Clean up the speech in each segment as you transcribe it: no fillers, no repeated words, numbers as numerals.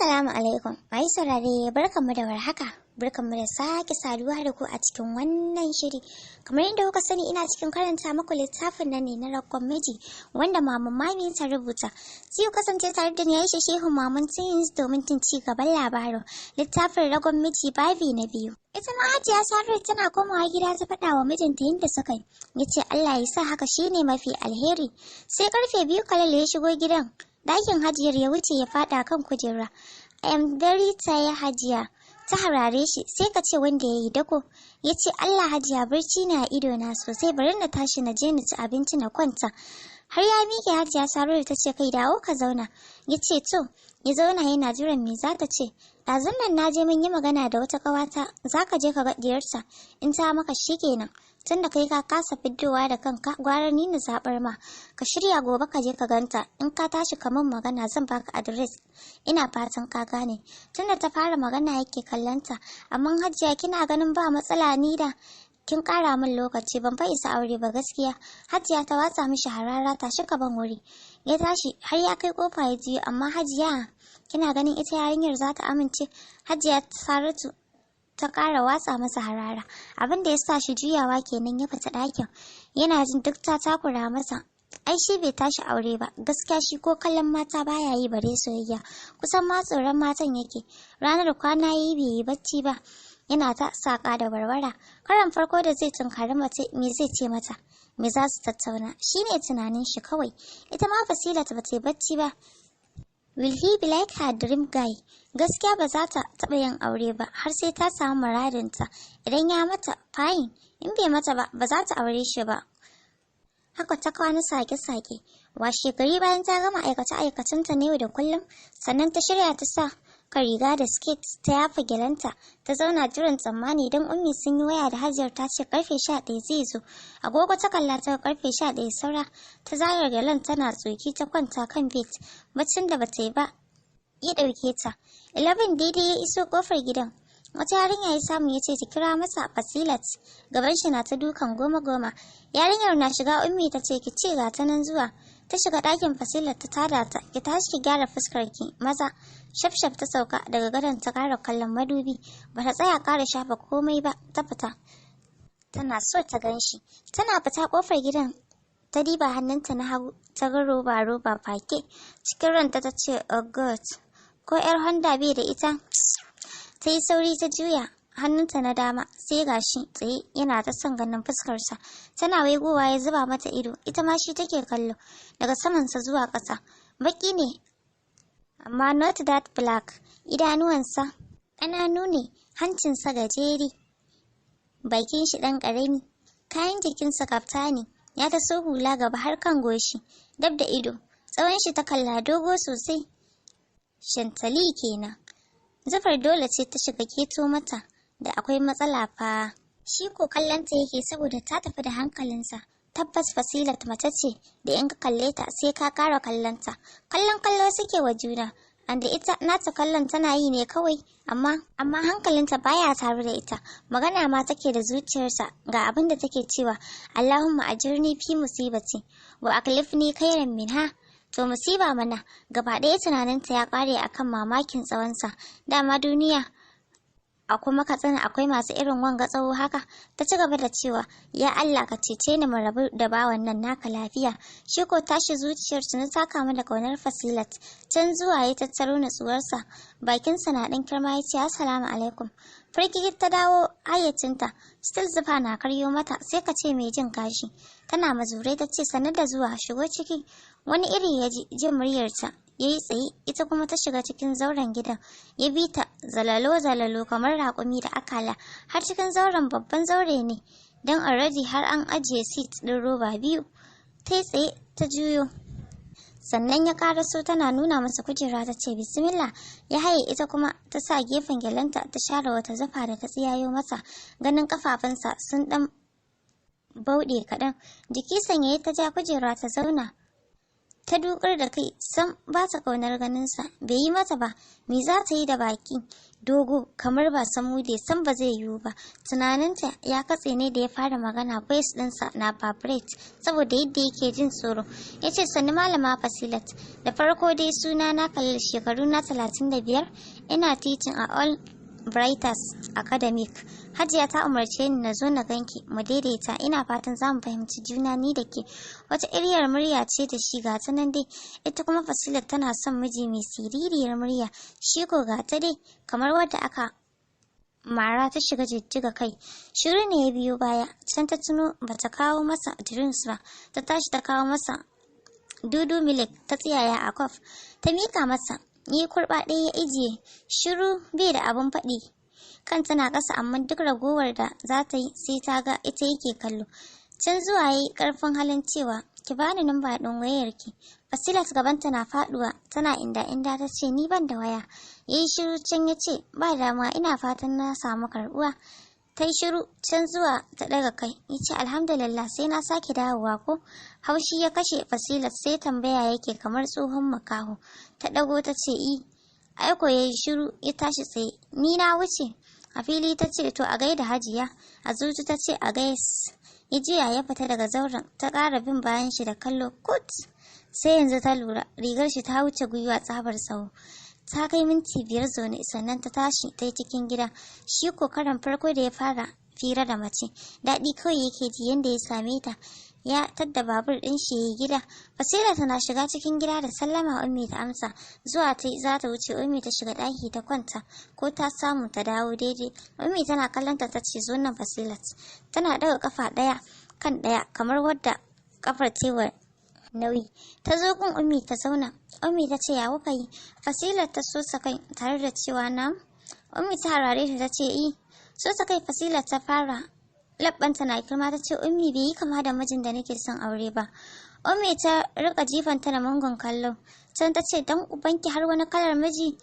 Assalamu alaikum, mai saurare barkanmu da warhaka, barkanmu da sake saduwa da ku a cikin wannan shiri. Kamar yadda kuka sani ina cikin karanta muku littafin nan ne na Ragon Miji wanda Maman Mami ta rubuta. Sai ku kasance tare da ni Aisha Shehu Maman Teens domin jin ci gaban labarin littafin Ragon Miji babi na 2. Ita ma Hajiya Saratu tana komawa gida ta faɗa wa mijinta yadda suka yi. Yace Allah ya sa haka shine mafi alheri. Sai karfe 2 Kalal ya shigo gidan. Ɗakin Hajiyar ya wuce ya faɗa kan kujera. I am very tired Hajiya. Ta harare shi sai ka ce wanda ya yi dako. Ya ce Allah Hajiya barci na ido na sosai bari na tashi na je na ci abinci na kwanta. Har ya miƙe Hajiya Saratu ta ce kai dawo ka zauna. Ya ce to ya zauna yana jiran me za ta ce. Ɗazun nan na je mun yi magana da wata ƙawata za ka je ka ga diyarta in ta maka shi kenan. Tunda kai ka kasa fiddowa da kanka gwara ni na zabar ma ka shirya gobe ka je ka ganta in ka tashi kaman magana zan baka address ina fatan ka gane. Tunda ta fara magana yake kallanta amma Hajiya kina ganin ba matsala ni da kin kara min lokaci ban fa isa aure ba gaskiya. Hajiya ta watsa mishi harara tashi ka ban wuri. Ya tashi har ya kai kofa ya jiyo amma Hajiya kina ganin ita yarinyar za ta amince. Hajiya Saratu ta ƙara watsa masa harara abin da ya sa shi juyawa kenan ya fita ɗakin yana jin duk ta takura masa. Ai shi bai tashi aure ba gaskiya shi ko kallon mata baya yi bare soyayya kusan ma tsoron matan yake. Ranar kwana yi bai yi bacci ba yana ta saƙa da warwara. Karan farko da zai tunkari mace me zai ce mata me za su tattauna shine tunanin shi kawai. Ita ma Fasilat ba ta yi bacci ba. Will he be like her dream guy? Gaskiya ba za ta taɓa yin aure ba har sai ta samu muradinta. Idan ya mata fine, in bai mata ba ba za ta aure shi ba. Haka ta kwana sake-sake. Washe gari bayan ta gama aikace-aikacenta na yau da kullum, sannan ta shirya ta sa ka riga da skate ta yafa gyalanta ta zauna jiran tsammani don ummi sun yi waya da Hajiyar ta ce karfe 11 zai zo. Agogo ta kalla ta karfe 11 saura ta zayar gyalan tana tsoki ta kwanta kan bed baccin da bata yi ba ya dauke ta. 11 daidai ya iso kofar gidan. Wata yarinya ya samu ya ce ta kira masa Fasilat gaban shi na ta dukan goma. Yarinyar na shiga ummi ta ce ki ce ga ta nan zuwa. Ta shiga ɗakin Fasilat ta tada ta ki tashi ki gyara fuskar ki maza. Shafshaf ta sauka daga gadon ta ƙara kallon madubi ba ta tsaya ƙara shafa komai ba ta fita. Tana so ta ganshi. Tana fita ƙofar gidan ta diba hannunta na hagu ta ga roba fake. Cikin ranta ta ce oh god ko yar Honda bai da ita. Ta yi sauri ta juya hannunta na dama sai gashi tsaye yana ta son ganin fuskarsa. Tana waigowa ya zuba mata ido ita ma shi take kallo daga samansa zuwa ƙasa. Baki ne amma not that black. Idanuwansa ƙananu ne, hancinsa gajeri, bakin shi ɗan ƙarami, kayan jikinsa kaftani, ya taso hula gaba har kan goshi, dab da ido, tsawon shi ta kalla dogo sosai. Shantali kenan. Zufar dole ce ta shiga keto mata da akwai matsala fa. Shi ko kallonta yake saboda ta tafi da hankalinsa. Tabbas Fasilat mace ce da in ka kalle ta sai ka ƙara kallonta. Kallo suke wa juna. Anda ita nata kallon tana yi ne kawai amma hankalinta baya tare da ita. Magana ma take da zuciyarsa ga abin da take cewa Allahumma ajirni fi musibati wa aklifni khairan minha. To musiba mana gaba ɗaya tunaninta ya ƙare akan mamakin tsawonsa. Dama duniya a kuma Katsina akwai masu irin wanga tsawo haka. Ta ci gaba da cewa ya Allah ka cece ni mu rabu da bawan nan naka lafiya. Shi ko tashi zuciyar na ta kama da kaunar Fasilat. Can zuwa ya tattaro natsuwarsa bakinsa na ɗan kirma ya ce assalamu alaikum. Firgigit ta dawo hayyacinta still zufa na karyo mata sai ka ce mai jin kashi. Tana mazurai ta ce sanar da zuwa shigo ciki. Wani iri ya ji jin muryarta ya yi tsaye ita kuma ta shiga cikin zauren gidan ya bi ta zalalo kamar raƙumi da akala har cikin zauren babban zaure ne don already har an ajiye seat ɗin roba 2. Ta yi tsaye ta juyo sannan ya karaso tana nuna masa kujera ta ce bismillah ya haye ita kuma ta sa gefen gyalanta ta share wata zafa da ta tsiyayo masa ganin kafafunsa sun ɗan bauɗe kaɗan jiki sanyaye ta ja kujera ta zauna ta dukar da kai sam ba ta ƙaunar ganinsa, bai yi mata ba, me za ta yi da baki dogo kamar ba samude san ba zai yiwu ba. Tunaninta ya katse ne da ya fara magana, voice ɗinsa na vibrate saboda yadda yake jin tsoro. Ya ce, sannu malama Fasilat, da farko dai suna na Khalil, shekaru na 35, ina teaching a All Brighters Academic. Hajiya ta umarce ni na zo na ganki mu daidaita, ina fatan za mu fahimci juna ni da ke. Wata iriyar murya ce da shi, ga ta nan dai, ita kuma Fasilat tana son miji mai siririyar murya, shi ko ga ta dai kamar wadda aka mara ta shiga jijjiga kai. Shiru ne ya biyo baya, can ta tuno bata kawo masa drinks ba, ta tashi ta kawo masa dudu milk ta tsiyaya a kof ta mika masa. Yi kurɓa ɗaya ya ijiye, shiru bai da abin faɗi. Kan tana ƙasa amma duk ragowar da za ta yi sai ta ga ita yake kallo. Can zuwa yayi ƙarfin halin cewa, ki bani namba ɗin wayarki. Fasilat gabanta na faɗuwa, tana inda ta ce, ni ban da waya. Yayi shiru can ya ce, ba damuwa, ina fatan na samu karɓuwa. Ta yi shiru can zuwa ta ɗaga kai, ya ce, alhamdulillah, sai na sake dawowa ko? Haushi ya kashe Fasilat sai tambaya yake kamar tsohon makaho. Ta ɗago ta ce, aiko ya yi shiru ya tashi tsaye, ni na wuce. A fili ta ce, to a gaida Hajiya. A zuci ta ce, a gais. Ya jiya ya fita daga zauren, ta ƙara bin bayan shi da kallo kut. Sai yanzu ta lura rigar shi ta wuce gwiwa tsabar tsawo. Ta kai minti 5 zaune sannan ta tashi ta yi cikin gida. Shi ko karan farko da ya fara fira da mace, daɗi kawai yake ji yanda ya same ta. Ya tadda babur ɗin shi yayi gida. Fasila tana shiga cikin gida da sallama, Ummi ta amsa. Zuwa ta za ta wuce, Ummi ta shiga ɗaki ta kwanta ko ta samu ta dawo daidai. Ummi tana kallonta ta ce, zo nan Fasilat. Tana ɗaga kafa ɗaya kan ɗaya kamar wadda kafar tewa nauyi. Ta zo gun Ummi ta zauna. Ummi ta ce, ya kuka yi? Fasilat ta sosa kai tare da cewa na. Ummi ta harare ta ce, sosa kai Fasilat ta fara. Labbanta na girma ta ce, Ummi bai yi kama da mijin da nake son aure ba. Ummi ta rika jifanta da mungun kallo. Can ta ce, dan ubanki har wani kalar miji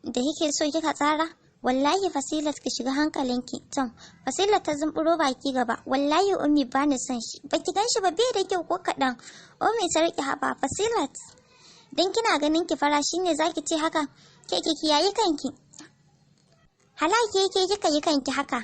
da kike so kika tsara? Wallahi Fasilat ki shiga hankalinki. Tom, Fasilat ta zumburo baki gaba. Wallahi Ummi ba ni son shi. Baki gan shi ba, bai da kyau ko kaɗan. Ummi ta rike haba. Fasilat, dan kina ganin ki fara shine zaki ce haka? Ke kiyaye kanki. Halaki yake kika yi kanki haka.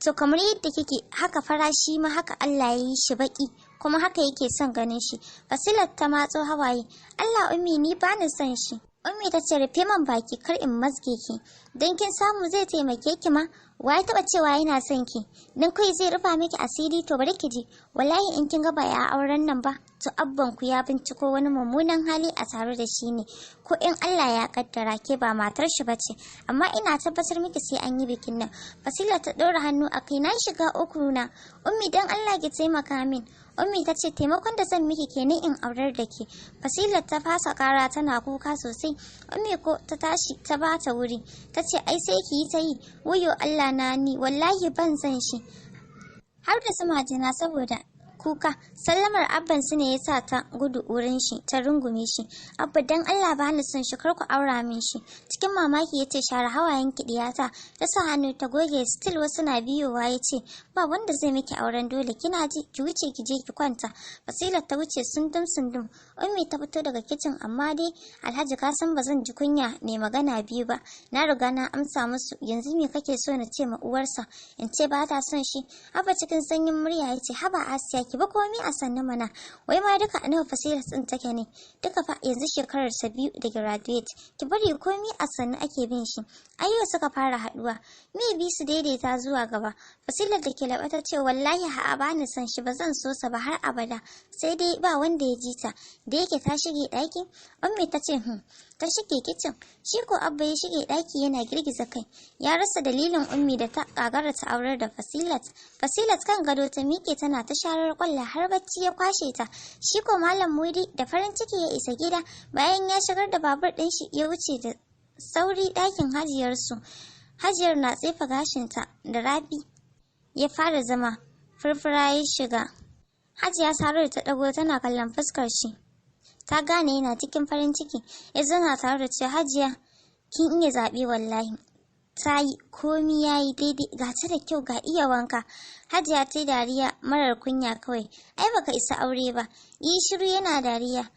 To kamar yadda kike haka farashi ma haka Allah ya yi shi baki, kuma haka yake son ganin shi. Fasilat ta matso hawaye. Allah Ummi ni ba ni son shi. Ummi ta ce, rufe man baki kar in mazge ki. Dan kin samu zai taimake ki ma. Wa ya taba cewa yana son ki? Dan kai zai rufa miki asiri, to bari ki ji. Wallahi in kin ga ba ya auren nan ba, to abban ku ya binciko wani mummunan hali a tare da shi ne. Ko in Allah ya kaddara ke ba matar shi bace, amma ina tabbatar miki sai an yi bikin nan. Fasila ta ɗora hannu a kai, na shiga uku na. Ummi dan Allah ki taimaka min. Ummi ta ce, taimakon da zan miki kenan in aurar da ke. Fasilat ta fasa kara tana kuka sosai. Ummi ko ta tashi ta bata wuri. Ta ce, ai sai ki yi ta yi. Wayo Allah na ni, wallahi ban san shi. Har da su majina saboda kuka. Sallamar abban su ne ya sa ta gudu wurin shi, ta rungume shi. Abba dan Allah ba ni son shi, kar ku aura min shi. Cikin mamaki ya ce, share hawayen ki diyata. Ta sa hannu ta goge, still wasu na biyowa. Ya ce, ba wanda zai miki auren dole, kina ji, ki wuce ki je ki kwanta. Fasilat ta wuce sundum. Ummi ta fito daga kicin, amma dai Alhaji ka san ba zan ji kunya ne magana biyu ba. Na riga na amsa musu, yanzu me kake so na ce ma uwarsa? In ce ba ta son shi? Abba cikin sanyin murya ya ce, haba Asiya ki ba komai a sannu mana. Wai ma duka nawa Fasilat din take ne? Duka fa yanzu shekarar sa 2 da graduate. Ki bari komai a sannu ake bin shi. Ayyo suka fara haduwa. Me bi su daidaita zuwa gaba. Fasilat da ke laɓa ta ce, wallahi ha'a ba ni son shi, ba zan so sa ba har abada. Sai dai ba wanda ya ji ta. Da yake ta shige ɗaki. Ummi ta ce, ta shige kicin. Shi ko Abba ya shige ɗaki yana girgiza kai. Ya rasa dalilin Ummi da ta kagara ta aurar da Fasilat. Fasilat kan gado ta miƙe tana ta sharar kwalla har bacci ya kwashe ta. Shi ko Malam Mudi da farin ciki ya isa gida bayan ya shigar da babur ɗin shi, ya wuce da sauri ɗakin Hajiyarsu. Hajiyar na tsefa gashinta da Rabi ya fara zama. Furfura ya shiga. Hajiya Saratu ta ɗago tana kallon fuskar shi. Ta gane yana cikin farin ciki. Ya zauna tare da cewa, Hajiya kin iya zaɓe wallahi. Ta yi komi ya yi daidai, ga ta da kyau ga iya wanka. Hajiya ta yi dariya marar kunya kawai. Ai baka isa aure ba. Yi shiru yana dariya.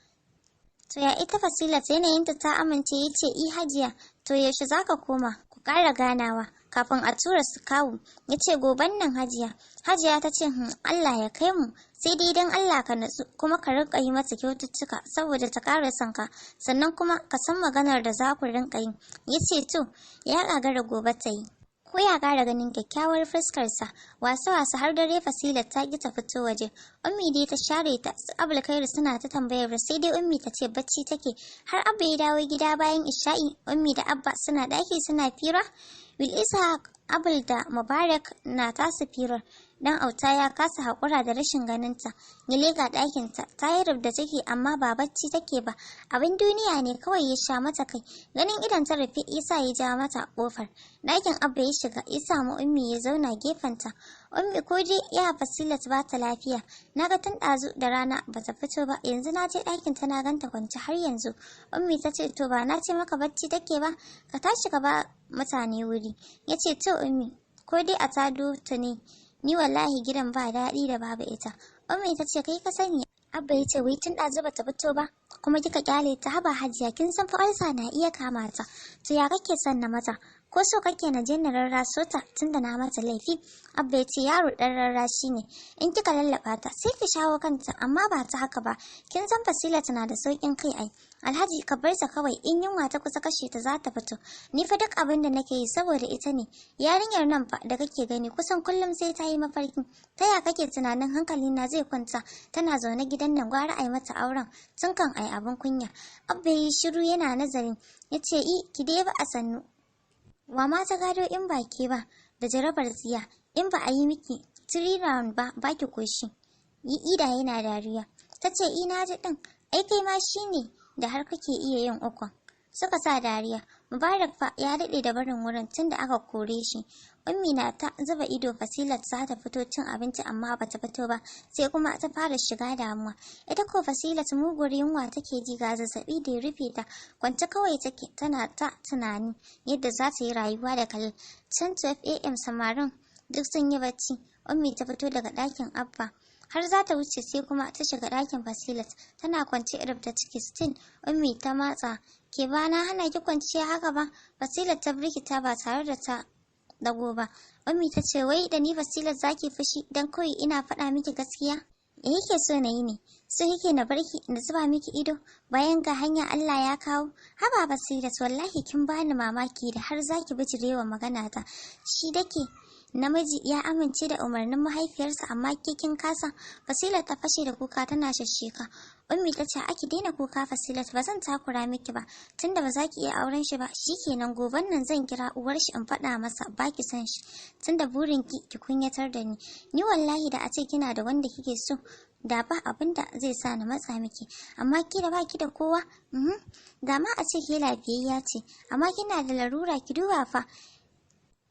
To ya ita Fasilat yanayinta ta amince ya ce hajiya, to yaushe za ka koma ku ƙara ganawa kafin a tura su kawu. Ya ce goban nan hajiya. Hajiya ta ce Allah ya kai mu, sai dai don Allah ka natsu kuma ka rinka yi mata kyaututtuka saboda ta ƙara son ka, sannan kuma ka san maganar da za ku rinka yi. Ya ce to ya ƙagara gobe ta yi. Ko ya ƙara ganin kyakkyawar fuskarsa, wasa har dare Fasilat ta ƙi ta fito waje. Ummi dai ta share ta, su Abulkhairu suna ta tambayar sai dai Ummi ta ce bacci take. Har Abba ya dawo gida bayan Isha'i, Ummi da Abba suna ɗaki suna fira. Bil'isa, Abul da Mubarak na tasu firar. Dan auta ya kasa haƙura da rashin ganinta. Ya leƙa ɗakinta, ta yi rubda take amma ba bacci take ba. Abin duniya ne kawai ya sha mata kai. Ganin idan ta rufe Isa ya ja mata ƙofar. Ɗakin Abba ya shiga, ya samu Ummi ya zauna gefenta. Ummi ko dai ya Fasilat ba ta lafiya. Na ga tun ɗazu da rana ba ta fito ba, yanzu na je ɗakin ta na ganta kwance har yanzu. Ummi ta ce to ba na ce maka bacci take ba, ka tashi ka ba mutane wuri. Ya ce to Ummi, ko dai a tado ta ne. Ni wallahi gidan ba daɗi da babu ita. Ummi ta ce kai ka sani. Abba ya ce wai tun ɗazu bata fito ba kuma kika kyale ta, haba hajiya kin san fa na iya kama ta. To ya kake son na mata? Ko so kake na je na rarraso ta tunda na mata laifi? Abba ya ce yaro ɗan rarrashi ne. In kika lallaba ta sai ki shawo kanta, amma ba ta haka ba. Kin san Fasila tana da sauƙin kai ai. Alhaji ka bar ta kawai, in yunwa ta kusa kashe ta za ta fito. Ni fa duk abin da nake yi saboda ita ne. Yarinyar nan fa da kake gani kusan kullum sai ta yi mafarki. Ta ya kake tunanin hankali na zai kwanta tana zaune gidan nan, gwara ai mata auren tun kan ai abin kunya. Abba yi shiru yana nazarin. Ya ce ki dai ba a sannu. Wa ma ta gado in ba ke ba da jarabar tsiya, in ba a yi miki 3 round ba baki koshi. Ida yana dariya. Ta ce ina ji din, ai kai ma shine da har kake iya yin ukun. Suka sa dariya. Mubarak fa ya daɗe da barin wurin tun da aka kore shi. Ummi na ta zuba ido Fasilat za ta fito cin abinci amma bata fito ba, sai kuma ta fara shiga damuwa. Ita ko Fasilat muguwar yunwa take ji ga zazzabi da ya rufe ta. Kwance kawai take tana ta tunani yadda za ta yi rayuwa da Khalil. Can 12 AM samarin duk sun yi bacci. Ummi ta fito daga ɗakin Abba. Har za ta wuce sai kuma ta shiga ɗakin Fasilat. Tana kwance irab da ciki stin. Ummi ta matsa. Ke ba na hana ki kwanciya haka ba? Fasilat ta birkita ba tare da ta dago ba. Ummi ta ce wai da ni Fasilat zaki fushi dan kawai ina faɗa miki gaskiya? Me yake so na yi ne? So yake na barki na zuba miki ido bayan ga hanya Allah ya kawo? Haba Fasilat wallahi kin bani mamaki da har zaki bijirewa magana ta. Shi dake namiji ya amince da umarnin mahaifiyarsa amma ke kin kasa. Fasilat ta fashe da kuka tana shashsheka. Ummi ta ce aki daina kuka Fasilat, ba zan takura miki ba tunda ba za ki iya auren shi ba. Shikenan goben nan zan kira uwar shi in faɗa masa baki son shi tunda burin ki kunyatar da ni. Ni wallahi da a ce kina da wanda kike so da ba abin da zai sa na matsa miki, amma ki da baki da kowa. Da ma a ce ke lafiyayya ce, amma kina da larura ki duba fa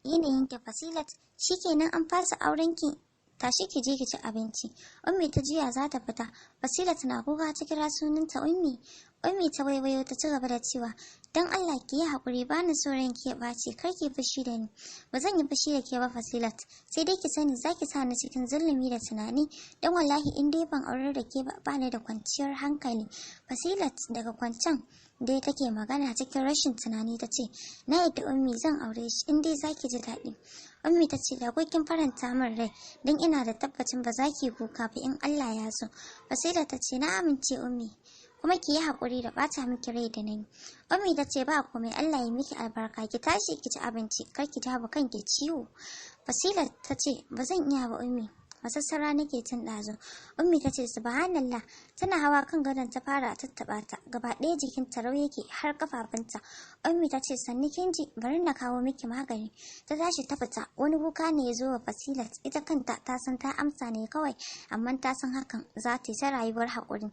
yanayin ki Fasilat. Shikenan an fasa auren ki, tashi ki je ki ci abinci. Ummi ta jiya za ta fita. Fasilat na kuka ta kira sunanta Ummi. Ummi ta waiwayo ta ci gaba da cewa dan Allah ki yi hakuri, ba ni so ranki ya ɓaci, kar ki fushi da ni. Ba zan yi fushi da ke ba Fasilat, sai dai ki sani zaki sa ni cikin zulumi da tunani, dan wallahi in dai ban aurar da ke ba ni da kwanciyar hankali. Fasilat daga kwancan dai take magana cikin rashin tunani ta ce na yadda Ummi zan aure shi in dai zaki ji daɗi. Ummi ta ce da kin faranta min rai dan ina da tabbacin ba za ki kuka ba in Allah ya so. Fasilat ta ce na amince Ummi, kuma ki yi haƙuri da ɓata miki rai da nayi. Ummi ta ce ba komai, Allah ya miki albarka, ki tashi ki ci abinci kar ki dawo kanki ciwo. Fasilat ta ce ba zan iya ba Ummi, masassara nake tun ɗazu. Ummi ta ce subhanallah. Tana hawa kan gadon ta fara tattaɓa ta, gaba ɗaya jikin ta rau yake har kafafunta. Ummi ta ce sanni kinji, bari na kawo miki magani. Ta tashi ta fita. Wani kuka ne ya zo wa Fasilat, ita kanta ta san ta amsa ne kawai, amma ta san hakan za ta yi ta rayuwar haƙuri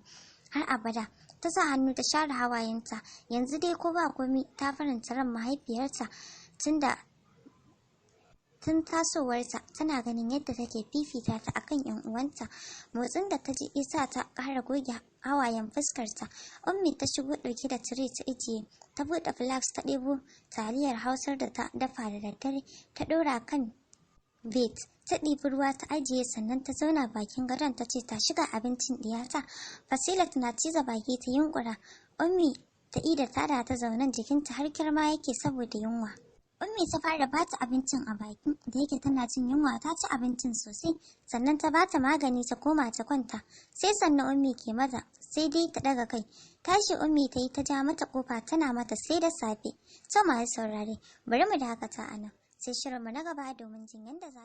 har abada. Ta sa hannu ta share hawayenta. Yanzu dai ko ba komi ta faranta ran mahaifiyarta tun tasowarta tana ganin yadda take fifita ta akan yan uwanta. Motsin da ta ji isa ta ƙara goge hawayen fuskarta. Ummi ta shigo ɗauke da tire ta ijiye, ta buɗe flask ta ɗebo taliyar Hausar da ta dafa da daddare ta ɗora kan bed, ta ɗibi ruwa ta ajiye sannan ta zauna bakin gadon ta ce ta shiga abincin ɗiyata. Fasilat na ciza baki ta yunkura. Ummi ta ida tada ta zaunen jikinta har kirma yake saboda yunwa. Ummi ta fara bata abincin a baki, da yake tana jin yunwa ta ci abincin sosai, sannan ta bata magani ta koma ta kwanta. Sai sannan Ummi ke mata, sai dai ta daga kai. Tashi Ummi ta yi ta ja mata kofa tana mata sai da safe. To masu saurare, bari mu dakata a nan. Sai shirinmu na gaba domin jin yadda za